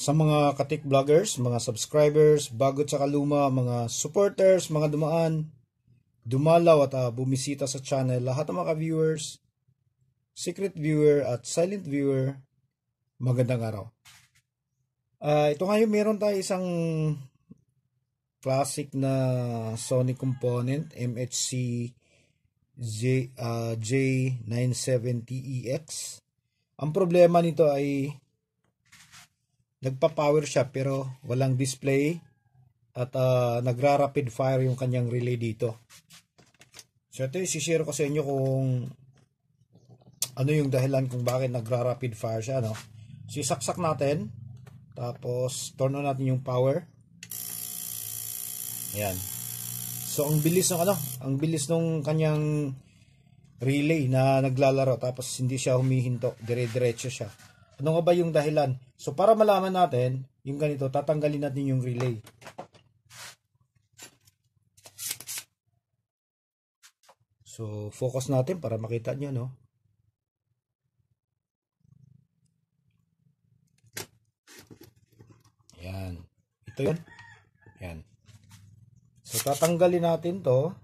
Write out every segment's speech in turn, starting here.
Sa mga katik vloggers, mga subscribers, bago at luma, mga supporters, mga dumaan, dumalaw at bumisita sa channel, lahat ng mga viewers, secret viewer at silent viewer, magandang araw. Ito ngayon meron tayo isang classic na Sony component, MHC J970EX. Ang problema nito ay nagpa-power siya pero walang display at nagra-rapid fire yung kanyang relay dito. So ito i-share ko sa inyo kung ano yung dahilan kung bakit nagra-rapid fire siya, no? Sisaksak natin, tapos turn on natin yung power. Ayan. So ang bilis ng kanyang relay na naglalaro, tapos hindi siya humihinto, dire-diretso siya. Ano nga ba yung dahilan? So para malaman natin yung ganito, tatanggalin natin yung relay. So focus natin para makita nyo, no? Ayan. Ito yun. Ayan. So tatanggalin natin to.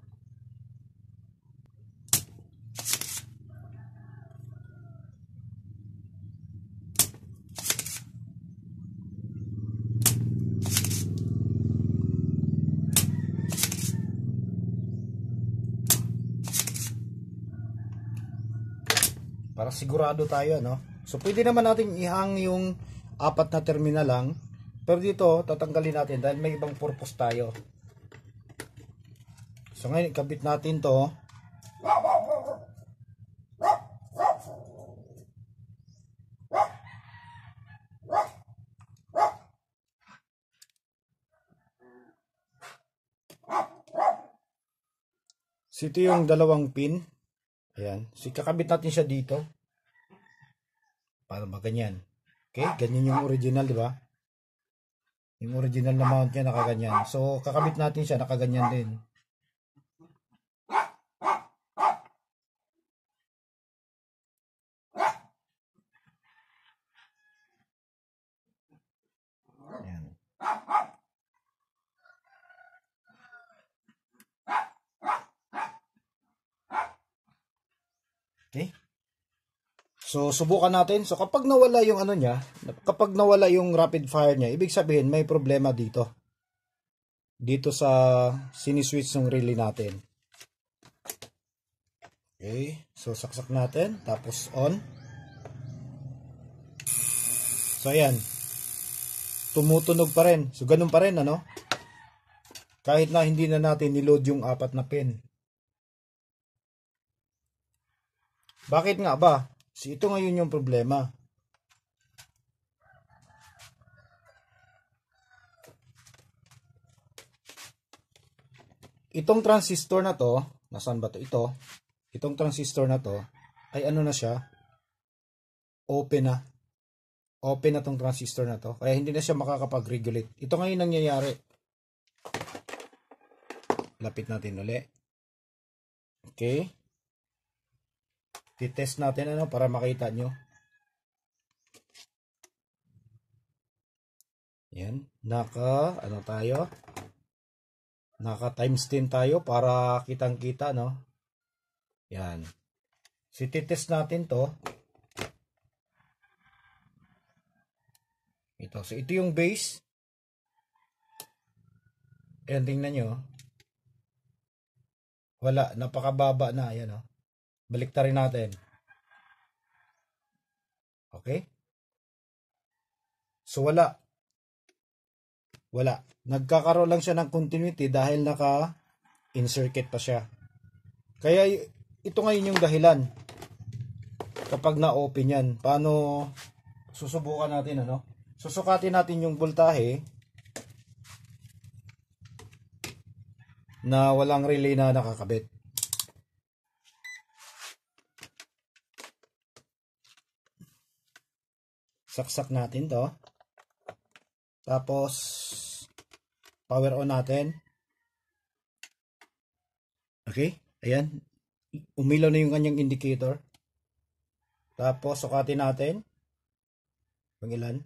Para sigurado tayo, no? So pwede naman natin ihang yung apat na terminal lang, pero dito tatanggalin natin dahil may ibang purpose tayo. So ngayon ikabit natin to. So ito yung dalawang pin. Ayan. So kakabit natin siya dito. Para maganyan. Okay? Ganyan yung original, di ba? Yung original na mount niya nakaganyan. So kakabit natin siya nakaganyan din. Ayan. Okay? So subukan natin. So kapag nawala yung ano niya, kapag nawala yung rapid fire niya, ibig sabihin may problema dito. Dito sa siniswitch ng relay natin. Okay, so saksak natin, tapos on. So ayan. Tumutunog pa rin. So ganun pa rin, ano? Kahit na hindi na natin niload yung apat na pin. Bakit nga ba? So ito ngayon yung problema. Itong transistor na to, nasaan ba to? Itong transistor na to, ay ano na siya? Open na. Open na tong transistor na to. Kaya hindi na siya makakapag-regulate. Ito ngayon nangyayari. Lapit natin uli. Okay. Titest natin ano para makita nyo. Yan. Ano tayo? Naka times 10 tayo para kitang-kita, no? Yan. So, titest natin to. Ito. So, ito yung base. Ayan, tingnan nyo. Wala. Napakababa na. Ayan, no? Baliktarin natin. Okay? So, wala. Wala. Nagkakaroon lang siya ng continuity dahil naka-in-circuit pa siya. Kaya, ito ngayon yung dahilan. Kapag na-open yan, paano susubukan natin, ano? Susukatin natin yung voltahe na walang relay na nakakabit. Saksak natin to. Tapos power on natin. Okay? Ayan. Umilaw na yung kanyang indicator. Tapos sukatin natin. Pangilan?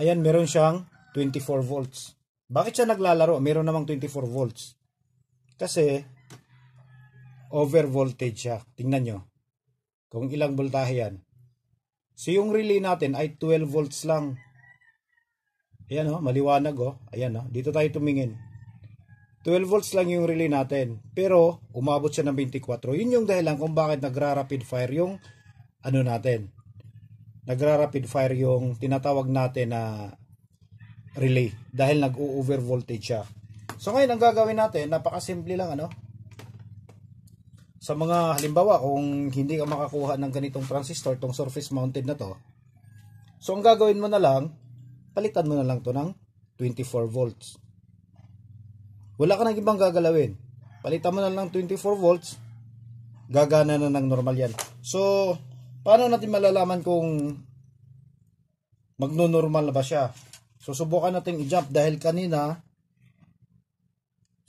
Ayan, meron siyang 24 volts. Bakit siya naglalaro? Meron namang 24 volts. Kasi, over voltage siya. Tingnan nyo. Kung ilang voltahe yan. So, yung relay natin ay 12 volts lang. Ayan maliwanag Ayan dito tayo tumingin. 12 volts lang yung relay natin. Pero, umabot siya ng 24. Yun yung dahilan kung bakit nagra-rapid fire yung natin. Nagra-rapid fire yung tinatawag natin na relay. Dahil nag-over voltage siya. So, ngayon, ang gagawin natin, napakasimple lang Sa mga halimbawa, kung hindi ka makakuha ng ganitong transistor, tong surface mounted na to. So, ang gagawin mo na lang, palitan mo na lang to ng 24 volts. Wala ka nang ibang gagalawin. Palitan mo na lang 24 volts, gagana na ng normal yan. So, paano natin malalaman kung magno-normal na ba siya? So, subukan natin i-jump dahil kanina,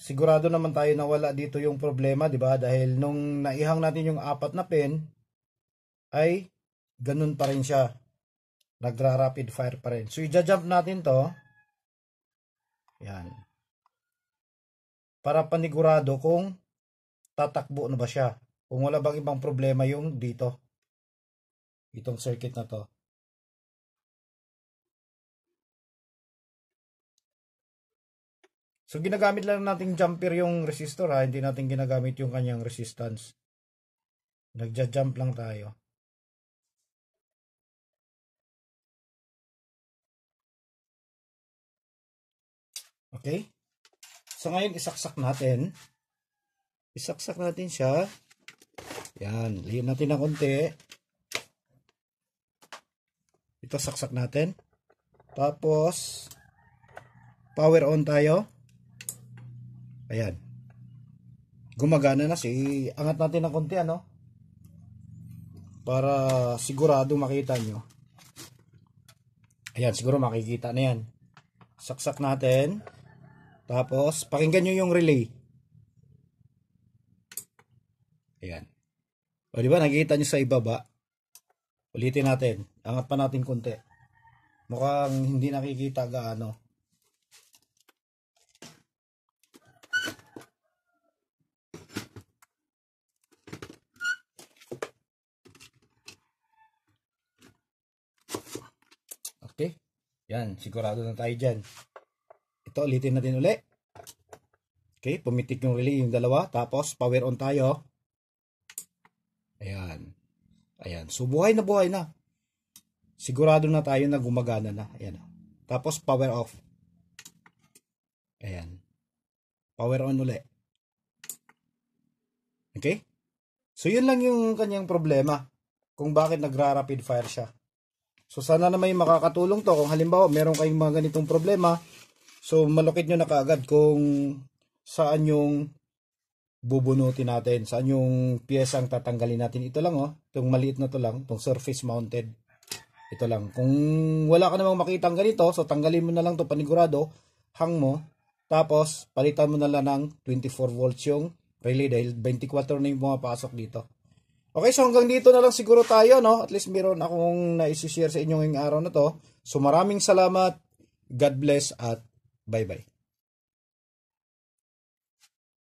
sigurado naman tayo na wala dito yung problema, di ba? Dahil nung naihang natin yung 4 na pin, ay ganun pa rin siya. Nagra-rapid fire pa rin. So, i-jump natin to. Yan. Para panigurado kung tatakbo na ba siya. Kung wala bang ibang problema yung dito. Itong circuit na to. So, ginagamit lang natin jumper yung resistor hindi natin ginagamit yung kanyang resistance. Nagja-jump lang tayo. Okay? So, ngayon, isaksak natin. Isaksak natin siya. Yan. Lihin natin ng konti. Ito, saksak natin. Tapos, power on tayo. Ayan. Gumagana na. Angat natin ng konti, para sigurado makita nyo. Ayan, siguro makikita na yan. Saksak natin. Tapos, pakinggan nyo yung relay. Ayan. O, diba, nakikita nyo sa ibaba. Ulitin natin. Angat pa natin konti. Mukhang hindi nakikita gaano. Okay. Yan, sigurado na tayo dyan. Ito, ulitin natin uli. Okay, pumitik yung relay yung dalawa. Tapos, power on tayo. Ayan. Ayan. So, buhay na. Sigurado na tayo na gumagana na. Ayan. Tapos, power off. Ayan. Power on uli. Okay? So, yun lang yung kanyang problema. Kung bakit nagra-rapid fire siya. So, sana na may makakatulong to. Kung halimbawa, meron kayong mga ganitong problema, so, malukit nyo na kaagad kung saan yung bubunutin natin. Saan yung piyesang tatanggalin natin. Ito lang itong maliit na to lang. Itong surface mounted. Ito lang. Kung wala ka namang makitang ganito, so tanggalin mo na lang to panigurado. Hang mo. Tapos, palitan mo na lang ng 24 volts yung relay dahil 24 na yung pumapasok dito. Okay, so hanggang dito na lang siguro tayo, At least meron akong naisishare sa inyo ngayong araw na to. So maraming salamat. God bless at bye-bye.